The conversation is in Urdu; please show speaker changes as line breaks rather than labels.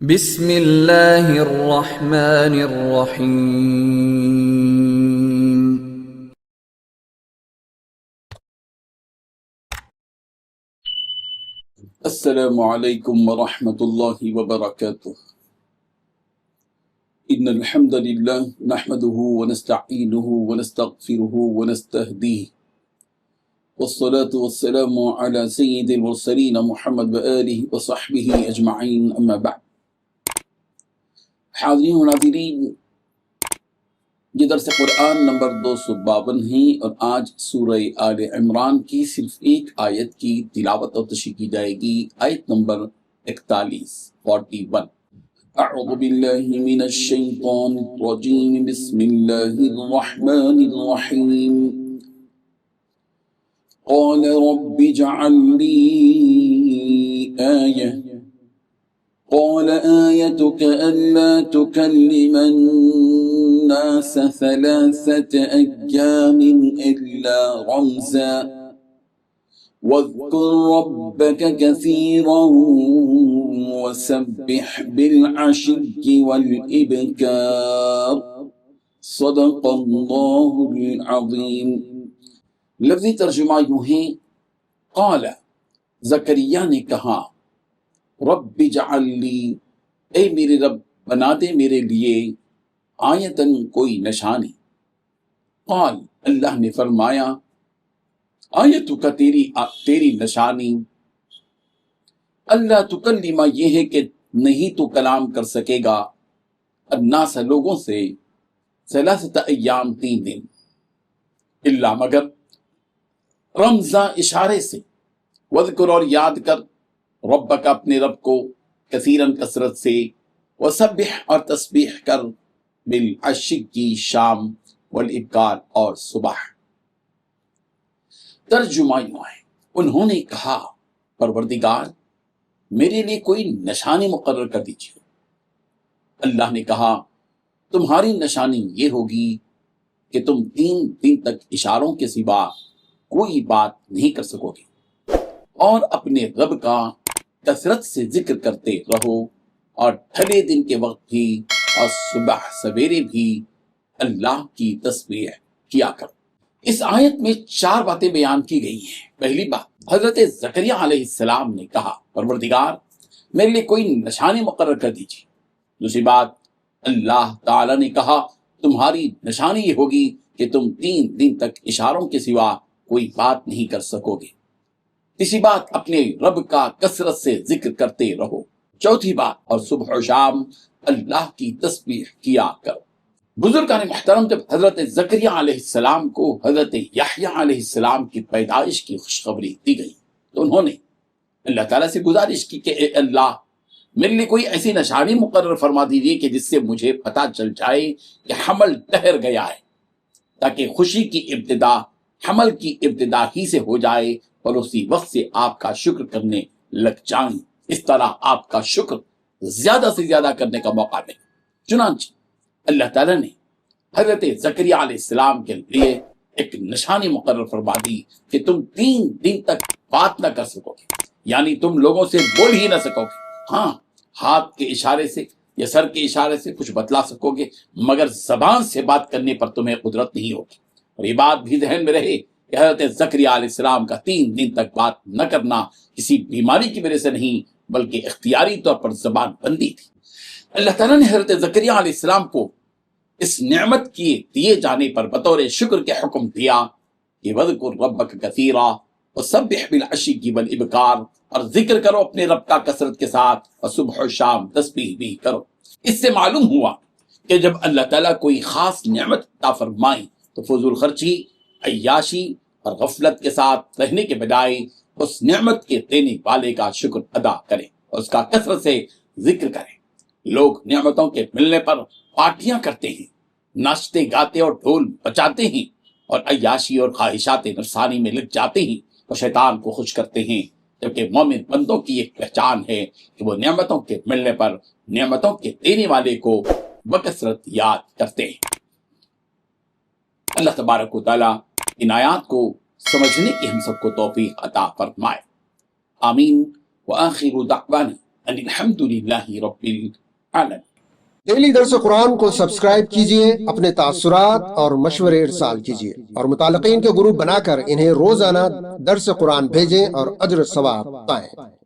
بسم اللہ الرحمن الرحیم۔
السلام علیکم ورحمۃ اللہ وبرکاتہ۔ ان الحمد للہ نحمده ونستعینه ونستغفره ونستهدیه والصلاة والسلام على سید المرسلین محمد وآلہ وصحبہ اجمعین، اما بعد۔ حاضرین و ناظرین، یہ درس قرآن نمبر 252 ہے اور آج سورہ آل عمران کی صرف ایک آیت کی تلاوت اور تشریح کی جائے گی، آیت نمبر 41۔ اعوذ باللہ من الشیطان الرجیم، بسم اللہ الرحمن الرحیم۔ قال رب اجعل لی آیہ قال آیتک الا تکلم الناس 3 أيام إلا رمزا واذكر ربك كثيرا وسبح بالعشي والإبكار، صدق اللہ العظیم۔ لفظی ترجمہ یوں ہے، قال زکریا نے کہا، رب اجعل لی، اے میرے رب بنا دے میرے لیے، آیتن کوئی نشانی۔ قال اللہ نے فرمایا، آیتو کا تیری نشانی، اللہ تکلم یہ ہے کہ نہیں تو کلام کر سکے گا، الناس لوگوں سے، 3 ایام 3 دن، الا مگر، رمزا اشارے سے، وذکر اور یاد کر، ربک اپنے رب کو، کثیرن کثرت سے، وسبح اور تسبیح کر، بالعشی کی شام، والابکار اور صبح۔ ترجمہ یوں ہے، انہوں نے کہا، پروردگار میرے لیے کوئی نشانی مقرر کر دیجیے۔ اللہ نے کہا، تمہاری نشانی یہ ہوگی کہ تم 3 دن تک اشاروں کے سوا کوئی بات نہیں کر سکو گے، اور اپنے رب کا کثرت سے ذکر کرتے رہو، اور ڈھلے دن کے وقت بھی اور صبح سویرے بھی اللہ کی تسبیح کیا کرو۔ اس آیت میں 4 باتیں بیان کی گئی ہیں۔ پہلی بات، حضرت زکریا علیہ السلام نے کہا، پروردگار میرے لیے کوئی نشانی مقرر کر دیجیے۔ دوسری بات، اللہ تعالی نے کہا، تمہاری نشانی یہ ہوگی کہ تم 3 دن تک اشاروں کے سوا کوئی بات نہیں کر سکو گے۔ تیسری بات، اپنے رب کا کثرت سے ذکر کرتے رہو۔ چوتھی بات، اور صبح و شام اللہ کی تسبیح کیا کرو۔ بزرگان محترم، جب حضرت زکریا علیہ السلام کو حضرت یحییٰ علیہ السلام کی پیدائش کی خوشخبری دی گئی تو انہوں نے اللہ تعالیٰ سے گزارش کی کہ اے اللہ، میرے لیے کوئی ایسی نشانی مقرر فرما دیجیے کہ جس سے مجھے پتہ چل جائے کہ حمل ٹھہر گیا ہے، تاکہ خوشی کی ابتدا حمل کی ابتدا ہی سے ہو جائے اور اسی وقت سے آپ کا شکر کرنے لگ جائیں، اس طرح آپ کا شکر زیادہ سے زیادہ کرنے کا موقع ملے۔ چنانچہ اللہ تعالیٰ نے حضرت زکریا علیہ السلام کے لیے ایک نشانی مقرر فرما دی کہ تم 3 دن تک بات نہ کر سکو گے، یعنی تم لوگوں سے بول ہی نہ سکو گے۔ ہاں، ہاتھ کے اشارے سے یا سر کے اشارے سے کچھ بتلا سکو گے، مگر زبان سے بات کرنے پر تمہیں قدرت نہیں ہوگی۔ اور یہ بات بھی ذہن میں رہے کہ حضرت زکریا علیہ السلام کا 3 دن تک بات نہ کرنا کسی بیماری کی وجہ سے نہیں، بلکہ اختیاری طور پر زبان بندی تھی۔ اللہ تعالیٰ نے حضرت زکریا علیہ السلام کو اس نعمت کی دیے جانے پر بطور شکر کے حکم دیا کہ وَاذْكُرْ رَبَّكَ كَثِيرًا وَسَبِّحْ بِالْعَشِيِّ وَالْإِبْكَارِ، اور ذکر کرو اپنے رب کا کثرت کے ساتھ، اور صبح و شام تسبیح بھی کرو۔ اس سے معلوم ہوا کہ جب اللہ تعالیٰ کوئی خاص نعمت عطا فرمائیں تو فضول خرچی، عیاشی اور غفلت کے ساتھ رہنے کے بجائے اس نعمت کے دینے والے کا شکر ادا کریں اور اس کا کثرت سے ذکر کریں۔ لوگ نعمتوں کے ملنے پر پارٹیاں کرتے ہیں، ناچتے گاتے اور ڈھول بجاتے ہیں، اور عیاشی اور خواہشات نفسانی میں لگ جاتے ہیں اور شیطان کو خوش کرتے ہیں، جبکہ مومن بندوں کی ایک پہچان ہے کہ وہ نعمتوں کے ملنے پر نعمتوں کے دینے والے کو بکثرت یاد کرتے ہیں۔ اللہ تبارک و تعالیٰ ان آیات کو سمجھنے کی ہم سب کو توفیق عطا فرمائے، آمین۔ وآخر دعوانا ان الحمدللہ رب العالمین۔
ڈیلی درس قرآن کو سبسکرائب کیجئے، اپنے تاثرات اور مشورے ارسال کیجئے اور متعلقین کے گروپ بنا کر انہیں روزانہ درس قرآن بھیجیں اور اجر ثواب پائیں۔